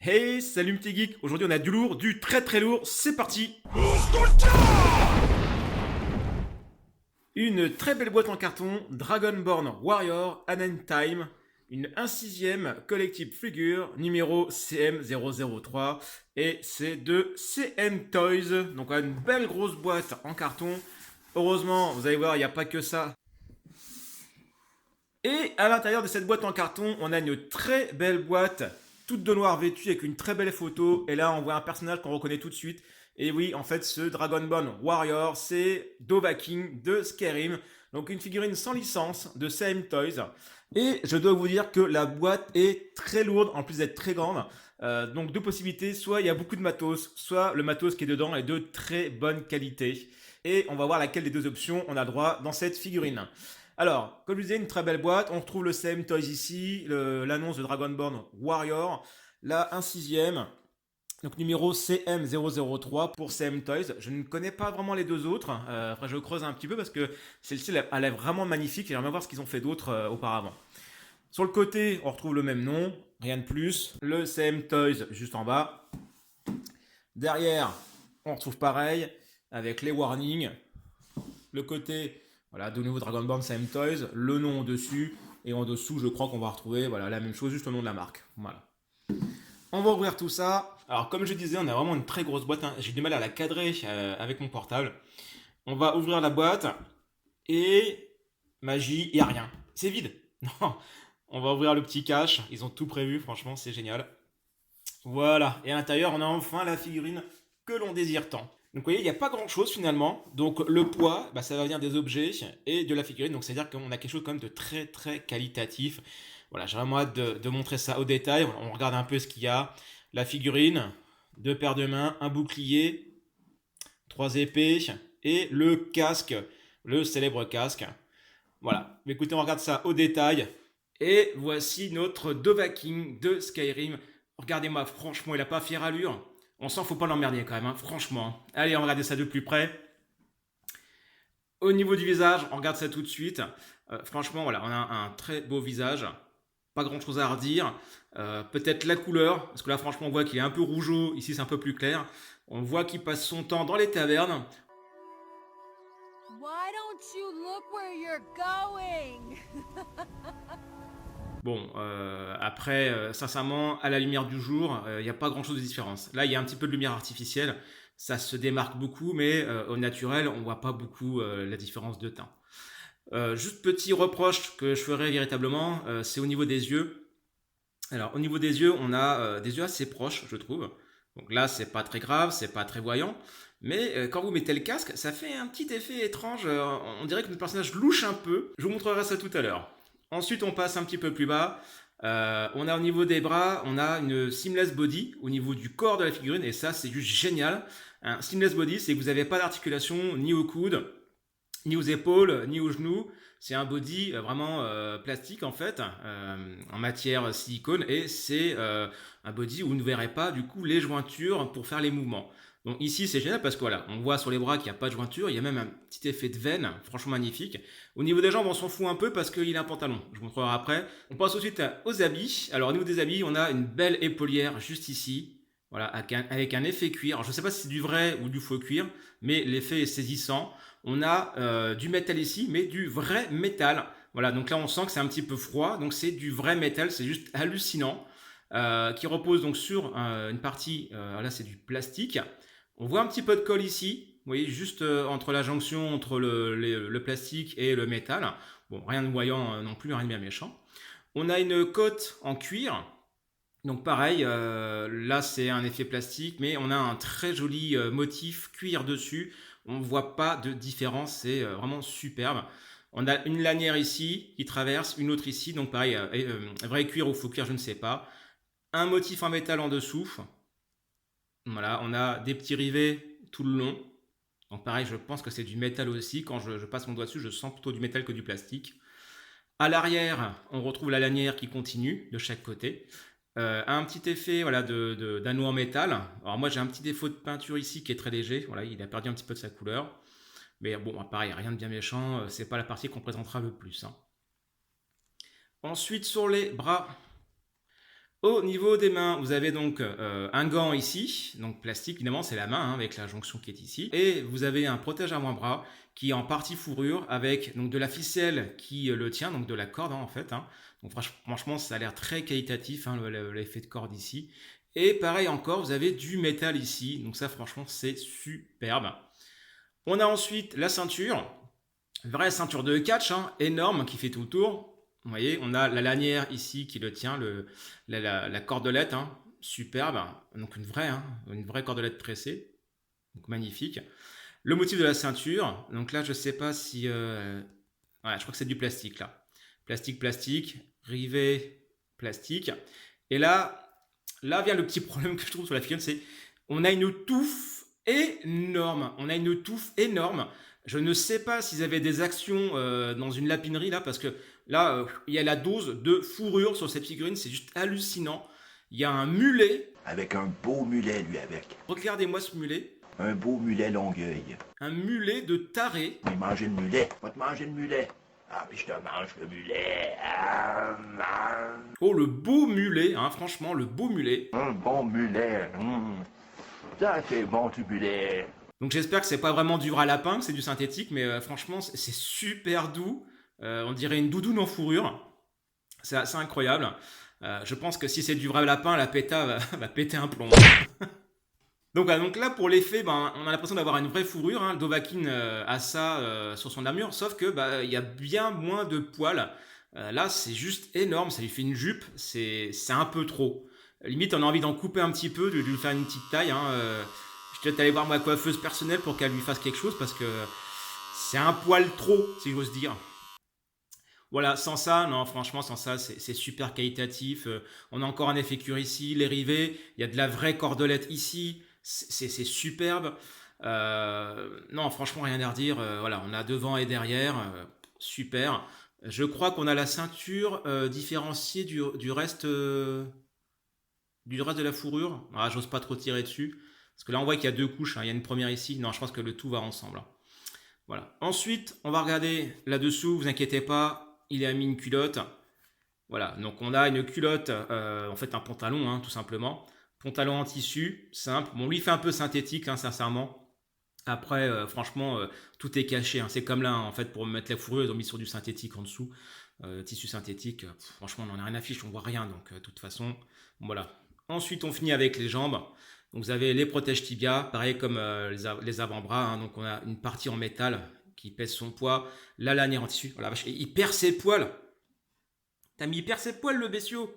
Hey, salut mes petits geeks. Aujourd'hui on a du lourd, du très très lourd, c'est parti. Une très belle boîte en carton, Dragonborn Warrior Time, une 1/6 collective figure numéro CM003 et c'est de CM Toys. Donc on a une belle grosse boîte en carton. Heureusement, vous allez voir, il n'y a pas que ça. Et à l'intérieur de cette boîte en carton, on a une très belle boîte, toute de noir vêtue avec une très belle photo. Et là, on voit un personnage qu'on reconnaît tout de suite. Et oui, en fait, ce Dragonborn Warrior, c'est Dovahkiin de Skyrim. Donc une figurine sans licence de CM Toys. Et je dois vous dire que la boîte est très lourde, en plus d'être très grande. Donc deux possibilités, soit il y a beaucoup de matos, soit le matos qui est dedans est de très bonne qualité. Et on va voir laquelle des deux options on a droit dans cette figurine. Alors, comme je disais, une très belle boîte. On retrouve le CM Toys ici, l'annonce de Dragonborn Warrior, là un sixième, donc numéro CM003 pour CM Toys. Je ne connais pas vraiment les deux autres. Après, je creuse un petit peu parce que celle-ci, elle est vraiment magnifique. J'aimerais voir ce qu'ils ont fait d'autre auparavant. Sur le côté, on retrouve le même nom, rien de plus. Le CM Toys juste en bas. Derrière, on retrouve pareil avec les warnings. Le côté, voilà, de nouveau Dragonborn CM Toys, le nom au-dessus, et en dessous, je crois qu'on va retrouver voilà, la même chose, juste le nom de la marque. Voilà. On va ouvrir tout ça. Alors, comme je disais, on a vraiment une très grosse boîte. Hein. J'ai du mal à la cadrer avec mon portable. On va ouvrir la boîte, et magie, il n'y a rien. C'est vide. Non. On va ouvrir le petit cache. Ils ont tout prévu, franchement, c'est génial. Voilà. Et à l'intérieur, on a enfin la figurine que l'on désire tant. Donc vous voyez, il n'y a pas grand chose finalement. Donc le poids, bah, ça va venir des objets et de la figurine. Donc c'est-à-dire qu'on a quelque chose quand même de très très qualitatif. Voilà, j'ai vraiment hâte de montrer ça au détail. On regarde un peu ce qu'il y a. La figurine, deux paires de mains, un bouclier, trois épées et le casque, le célèbre casque. Voilà, mais écoutez, on regarde ça au détail. Et voici notre Dovahkiin de Skyrim. Regardez-moi, franchement, il a pas fière allure. On sent, faut pas l'emmerder quand même, hein, franchement. Allez, on va regarder ça de plus près. Au niveau du visage, on regarde ça tout de suite. Franchement, voilà, on a un très beau visage. Pas grand chose à redire. Peut-être la couleur, parce que là, franchement, on voit qu'il est un peu rougeau. Ici, c'est un peu plus clair. On voit qu'il passe son temps dans les tavernes. Why don't you look where you're going? Bon, après, sincèrement, à la lumière du jour, il n'y a pas grand-chose de différence. Là, il y a un petit peu de lumière artificielle, ça se démarque beaucoup, mais au naturel, on voit pas beaucoup la différence de teint. Juste petit reproche que je ferai véritablement, c'est au niveau des yeux. Alors, au niveau des yeux, on a des yeux assez proches, je trouve. Donc là, c'est pas très grave, c'est pas très voyant. Mais quand vous mettez le casque, ça fait un petit effet étrange. On dirait que notre personnage louche un peu. Je vous montrerai ça tout à l'heure. Ensuite, on passe un petit peu plus bas. On a au niveau des bras, on a une seamless body au niveau du corps de la figurine. Et ça, c'est juste génial. Un seamless body, c'est que vous n'avez pas d'articulation ni au coude, ni aux épaules, ni aux genoux. C'est un body vraiment plastique en fait, en matière silicone, et c'est un body où vous ne verrez pas du coup les jointures pour faire les mouvements. Donc ici c'est génial parce que voilà, on voit sur les bras qu'il n'y a pas de jointure, il y a même un petit effet de veine, franchement magnifique. Au niveau des jambes on s'en fout un peu parce qu'il a un pantalon, je vous montrerai après. On passe ensuite aux habits. Alors au niveau des habits, on a une belle épaulière juste ici, voilà, avec un effet cuir. Alors, je ne sais pas si c'est du vrai ou du faux cuir, mais l'effet est saisissant. On a du métal ici, mais du vrai métal. Voilà, donc là on sent que c'est un petit peu froid, donc c'est du vrai métal, c'est juste hallucinant. Qui repose donc sur une partie, là c'est du plastique. On voit un petit peu de colle ici, vous voyez, juste entre la jonction entre le plastique et le métal. Bon, rien de voyant non plus, rien de bien méchant. On a une cote en cuir. Donc pareil, là c'est un effet plastique, mais on a un très joli motif cuir dessus. On ne voit pas de différence, c'est vraiment superbe. On a une lanière ici qui traverse, une autre ici, donc pareil, vrai cuir ou faux cuir, je ne sais pas. Un motif en métal en dessous. Voilà, on a des petits rivets tout le long. Donc pareil, je pense que c'est du métal aussi. Quand je passe mon doigt dessus, je sens plutôt du métal que du plastique. À l'arrière, on retrouve la lanière qui continue de chaque côté. Un petit effet voilà, d'anneau en métal. Alors moi j'ai un petit défaut de peinture ici qui est très léger. Voilà, il a perdu un petit peu de sa couleur. Mais bon, pareil, rien de bien méchant. C'est pas la partie qu'on présentera le plus. Hein. Ensuite sur les bras. Au niveau des mains, vous avez donc un gant ici, donc plastique évidemment, c'est la main hein, avec la jonction qui est ici. Et vous avez un protège avant-bras qui est en partie fourrure avec donc, de la ficelle qui le tient, donc de la corde hein, en fait. Hein. Donc franchement, ça a l'air très qualitatif, hein, l'effet de corde ici. Et pareil encore, vous avez du métal ici, donc ça franchement c'est superbe. On a ensuite la ceinture, vraie ceinture de catch, hein, énorme, qui fait tout le tour. Vous voyez, on a la lanière ici qui le tient, la cordelette, hein, superbe. Donc hein, une vraie cordelette pressée. Donc magnifique. Le motif de la ceinture, donc là je ne sais pas si... ouais, je crois que c'est du plastique là. Plastique, rivet, plastique. Et là vient le petit problème que je trouve sur la figurine, c'est on a une touffe énorme. Je ne sais pas s'ils avaient des actions dans une lapinerie là, parce que là, il y a la dose de fourrure sur cette figurine, c'est juste hallucinant. Il y a un mulet. Avec un beau mulet, lui, avec. Regardez-moi ce mulet. Un beau mulet Longueuil. Un mulet de taré. Mais manger le mulet. Va te manger le mulet. Ah, mais je te mange le mulet. Ah, oh, le beau mulet, hein, franchement, le beau mulet. un bon mulet. Ça, c'est bon du mulet. Donc j'espère que c'est pas vraiment du vrai lapin, que c'est du synthétique, mais franchement, c'est super doux. On dirait une doudoune en fourrure. C'est assez incroyable. Je pense que si c'est du vrai lapin, la péta va péter un plomb. Donc là, pour l'effet, on a l'impression d'avoir une vraie fourrure. Hein. Le Dovahkiin a ça sur son armure, sauf que il y a bien moins de poils. Là, c'est juste énorme. Ça lui fait une jupe. C'est un peu trop. Limite, on a envie d'en couper un petit peu, de lui faire une petite taille. Hein. Je vais peut-être aller voir ma coiffeuse personnelle pour qu'elle lui fasse quelque chose, parce que c'est un poil trop, si j'ose dire. Voilà, sans ça, non, franchement, sans ça, c'est super qualitatif. On a encore un effet cuir ici, les rivets, il y a de la vraie cordelette ici, c'est superbe. Non, franchement, rien à redire. Voilà, on a devant et derrière, super. Je crois qu'on a la ceinture différenciée du reste de la fourrure. Ah, j'ose pas trop tirer dessus, parce que là, on voit qu'il y a deux couches. Hein. Il y a une première ici. Non, je pense que le tout va ensemble. Hein. Voilà. Ensuite, on va regarder là-dessous. Vous inquiétez pas. Il a mis une culotte. Voilà, donc on a une culotte, en fait un pantalon, hein, tout simplement. Pantalon en tissu, simple. Bon, lui, il fait un peu synthétique, hein, sincèrement. Après, franchement, tout est caché. Hein. C'est comme là, en fait, pour mettre la fourrure, ils ont mis sur du synthétique en dessous. Tissu synthétique, franchement, on n'en a rien à fiche, on voit rien. Donc, de toute façon, voilà. Ensuite, on finit avec les jambes. Donc, vous avez les protèges tibia, pareil comme les avant-bras. Hein. Donc, on a une partie en métal qui pèse son poids, la lanière en tissu. Oh la vache, il perd ses poils. T'as mis, il perd ses poils, le bestiau.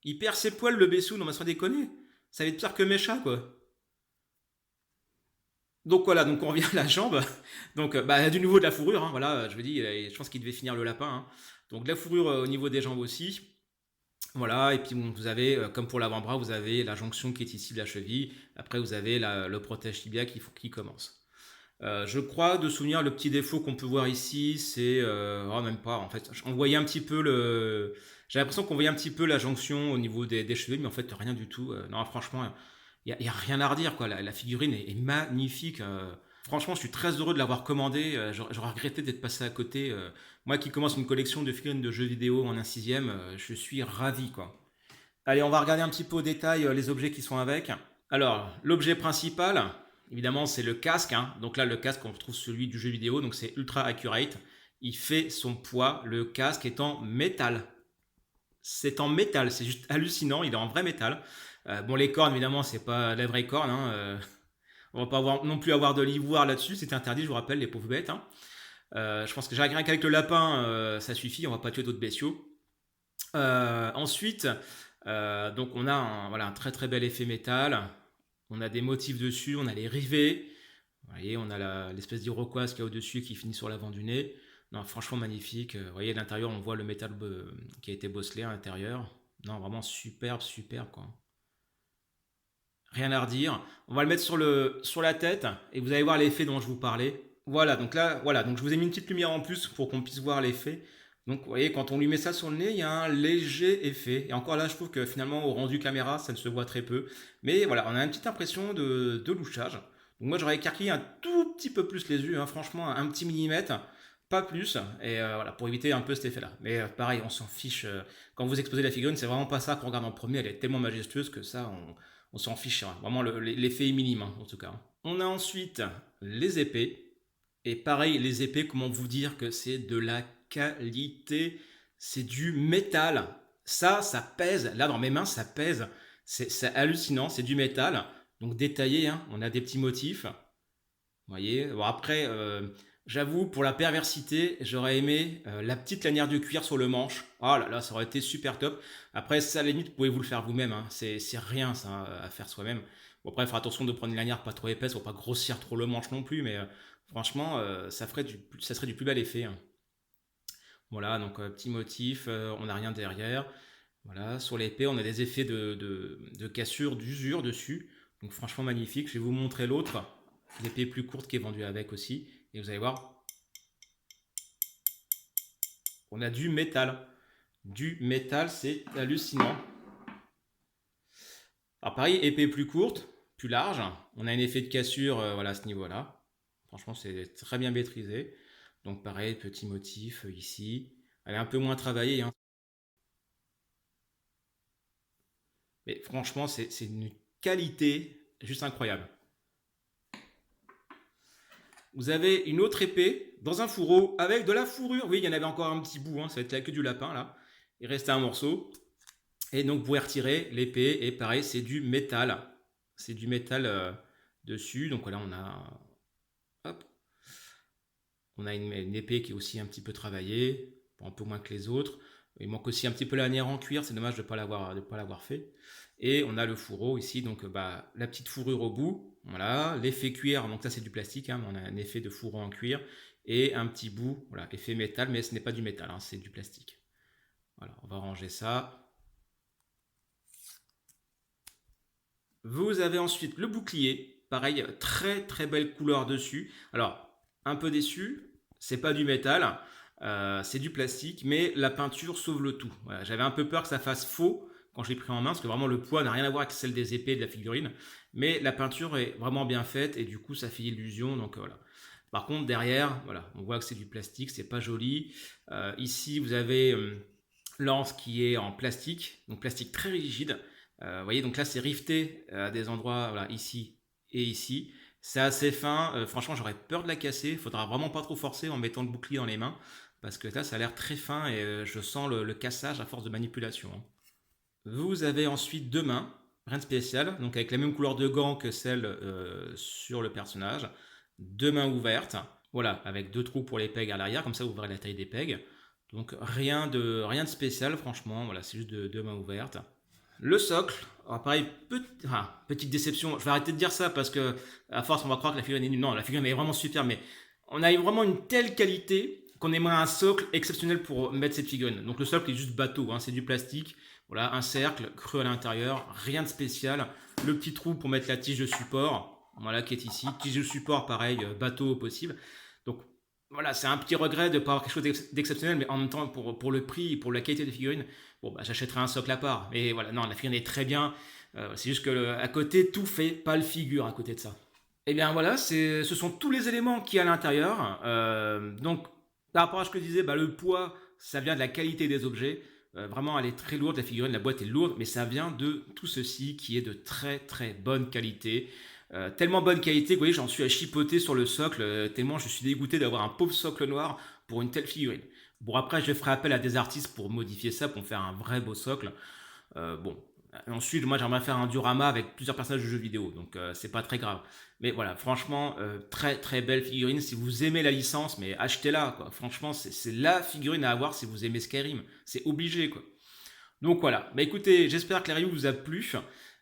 Il perd ses poils, le bestiau. Non, mais sans déconner. Ça va être pire que mes chats, quoi. Donc voilà, donc on revient à la jambe. Donc du nouveau de la fourrure, hein, voilà, je vous dis, je pense qu'il devait finir le lapin. Hein. Donc de la fourrure au niveau des jambes aussi. Voilà, et puis bon, vous avez, comme pour l'avant-bras, vous avez la jonction qui est ici de la cheville. Après, vous avez le protège tibia qui commence. Je crois de souvenir le petit défaut qu'on peut voir ici, c'est même pas en fait. On voyait un petit peu j'ai l'impression qu'on voyait un petit peu la jonction au niveau des cheveux, mais en fait rien du tout. Non, franchement, y a rien à redire quoi. La figurine est magnifique. Franchement, je suis très heureux de l'avoir commandé. J'aurais regretté d'être passé à côté. Moi qui commence une collection de figurines de jeux vidéo en un sixième, je suis ravi quoi. Allez, on va regarder un petit peu au détail les objets qui sont avec. Alors, l'objet principal. Évidemment, c'est le casque. Hein. Donc là, le casque, on retrouve celui du jeu vidéo. Donc c'est ultra accurate. Il fait son poids. Le casque est en métal. C'est en métal. C'est juste hallucinant. Il est en vrai métal. Bon, les cornes, évidemment, c'est pas la vraie corne. Hein. On va pas non plus avoir de l'ivoire là-dessus. C'est interdit, je vous rappelle, les pauvres bêtes. Hein. Je pense que rien qu'avec le lapin, ça suffit. On va pas tuer d'autres bestiaux. Ensuite, donc on a un très très bel effet métal. On a des motifs dessus, on a les rivets. Vous voyez, on a l'espèce d'iroquoise qu'il y a au-dessus qui finit sur l'avant du nez. Non, franchement magnifique. Vous voyez, à l'intérieur, on voit le métal qui a été bosselé à l'intérieur. Non, vraiment superbe, superbe, quoi. Rien à redire. On va le mettre sur la tête et vous allez voir l'effet dont je vous parlais. Voilà, donc là, donc je vous ai mis une petite lumière en plus pour qu'on puisse voir l'effet. Donc vous voyez, quand on lui met ça sur le nez, il y a un léger effet. Et encore là, je trouve que finalement, au rendu caméra, ça ne se voit très peu. Mais voilà, on a une petite impression de louchage. Donc moi, j'aurais écarquillé un tout petit peu plus les yeux, hein, franchement, un petit millimètre. pas plus, et voilà, pour éviter un peu cet effet-là. Mais pareil, on s'en fiche. Quand vous exposez la figurine, c'est vraiment pas ça qu'on regarde en premier. Elle est tellement majestueuse que ça, on s'en fiche. Hein. Vraiment, l'effet est minime, hein, en tout cas. On a ensuite les épées. Et pareil, les épées, comment vous dire que c'est de la qualité? C'est du métal. Ça pèse. Là, dans mes mains, ça pèse. C'est hallucinant. C'est du métal. Donc détaillé, hein. On a des petits motifs. Vous voyez. Bon, après, j'avoue, pour la perversité, j'aurais aimé la petite lanière de cuir sur le manche. Oh là là, ça aurait été super top. Après, ça, à la limite, pouvez-vous le faire vous-même. Hein. C'est rien, ça, à faire soi-même. Bon, après, il faut attention de prendre une lanière pas trop épaisse pour pas grossir trop le manche non plus. Mais franchement, ça serait du plus bel effet. Hein. Voilà, donc petit motif, on n'a rien derrière. Voilà, sur l'épée, on a des effets de cassure, d'usure dessus. Donc franchement magnifique. Je vais vous montrer l'autre, l'épée plus courte qui est vendue avec aussi. Et vous allez voir, on a du métal. Du métal, c'est hallucinant. Alors pareil, épée plus courte, plus large. On a un effet de cassure voilà, à ce niveau-là. Franchement, c'est très bien maîtrisé. Donc pareil, petit motif ici. Elle est un peu moins travaillée. Hein. Mais franchement, c'est une qualité juste incroyable. Vous avez une autre épée dans un fourreau avec de la fourrure. Oui, il y en avait encore un petit bout. Hein. Ça va être là que du lapin là. Il restait un morceau. Et donc, vous pouvez retirer l'épée. Et pareil, c'est du métal. C'est du métal dessus. Donc voilà, hop, on a une épée qui est aussi un petit peu travaillée. Un peu moins que les autres. Il manque aussi un petit peu la lanière en cuir. C'est dommage de ne pas l'avoir fait. Et on a le fourreau ici. Donc la petite fourrure au bout. Voilà, l'effet cuir. Donc ça, c'est du plastique. Hein, mais on a un effet de fourreau en cuir. Et un petit bout. Voilà, effet métal. Mais ce n'est pas du métal. Hein, c'est du plastique. Voilà, on va ranger ça. Vous avez ensuite le bouclier, pareil, très très belle couleur dessus. Alors, un peu déçu, c'est pas du métal, c'est du plastique, mais la peinture sauve le tout. Voilà, j'avais un peu peur que ça fasse faux quand je l'ai pris en main, parce que vraiment le poids n'a rien à voir avec celle des épées de la figurine, mais la peinture est vraiment bien faite et du coup ça fait illusion, donc voilà. Par contre derrière, voilà, on voit que c'est du plastique, c'est pas joli. Ici vous avez l'anse qui est en plastique, donc plastique très rigide. Vous voyez, donc là c'est rifté à des endroits, voilà, ici et ici. C'est assez fin, franchement j'aurais peur de la casser, il faudra vraiment pas trop forcer en mettant le bouclier dans les mains, parce que là ça a l'air très fin et je sens le cassage à force de manipulation. Hein. Vous avez ensuite deux mains, rien de spécial, donc avec la même couleur de gants que celle sur le personnage. Deux mains ouvertes, voilà, avec deux trous pour les pegs à l'arrière, comme ça vous verrez la taille des pegs. Donc rien de spécial, franchement, voilà, c'est juste deux mains ouvertes. Le socle, alors pareil, petite déception, je vais arrêter de dire ça parce que à force on va croire que la figurine est nulle. Non, la figurine est vraiment super, mais on a vraiment une telle qualité qu'on aimerait un socle exceptionnel pour mettre cette figurine. Donc le socle est juste bateau, hein, c'est du plastique, voilà, un cercle creux à l'intérieur, rien de spécial. Le petit trou pour mettre la tige de support, voilà, qui est ici, tige de support pareil, bateau possible. Donc voilà, c'est un petit regret de ne pas avoir quelque chose d'exceptionnel, mais en même temps, pour le prix et pour la qualité des figurines, bon, bah, j'achèterai un socle à part. Mais voilà, non, la figurine est très bien. C'est juste que à côté, tout fait pas le figure à côté de ça. Et bien voilà, ce sont tous les éléments qui y a à l'intérieur. Donc, par rapport à ce que je disais, bah, le poids, ça vient de la qualité des objets. Vraiment, elle est très lourde, la figurine, la boîte est lourde, mais ça vient de tout ceci qui est de très très bonne qualité. Tellement bonne qualité que vous voyez, j'en suis à chipoter sur le socle, tellement je suis dégoûté d'avoir un pauvre socle noir pour une telle figurine. Bon, après, je ferai appel à des artistes pour modifier ça, pour me faire un vrai beau socle. Bon, ensuite, moi, j'aimerais faire un diorama avec plusieurs personnages de jeux vidéo, donc c'est pas très grave. Mais voilà, franchement, très très belle figurine. Si vous aimez la licence, mais achetez-la, quoi. Franchement, c'est la figurine à avoir si vous aimez Skyrim. C'est obligé, quoi. Donc voilà, bah écoutez, j'espère que la review vous a plu.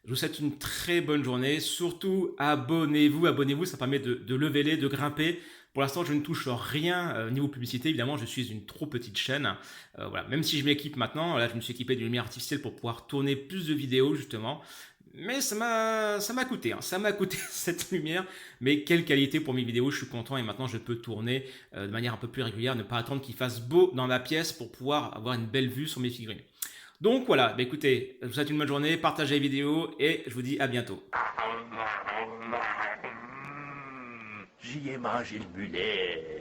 Je vous souhaite une très bonne journée. Surtout, abonnez-vous, ça permet de lever les, de grimper. Pour l'instant, je ne touche rien niveau publicité. Évidemment, je suis une trop petite chaîne. Voilà. Même si je m'équipe maintenant, là, je me suis équipé d'une lumière artificielle pour pouvoir tourner plus de vidéos, justement. Mais ça m'a coûté, hein. Ça m'a coûté cette lumière. Mais quelle qualité pour mes vidéos, je suis content. Et maintenant, je peux tourner de manière un peu plus régulière, ne pas attendre qu'il fasse beau dans ma pièce pour pouvoir avoir une belle vue sur mes figurines. Donc voilà, bah écoutez, je vous souhaite une bonne journée, partagez la vidéo et je vous dis à bientôt. J'y ai mangé le mulet.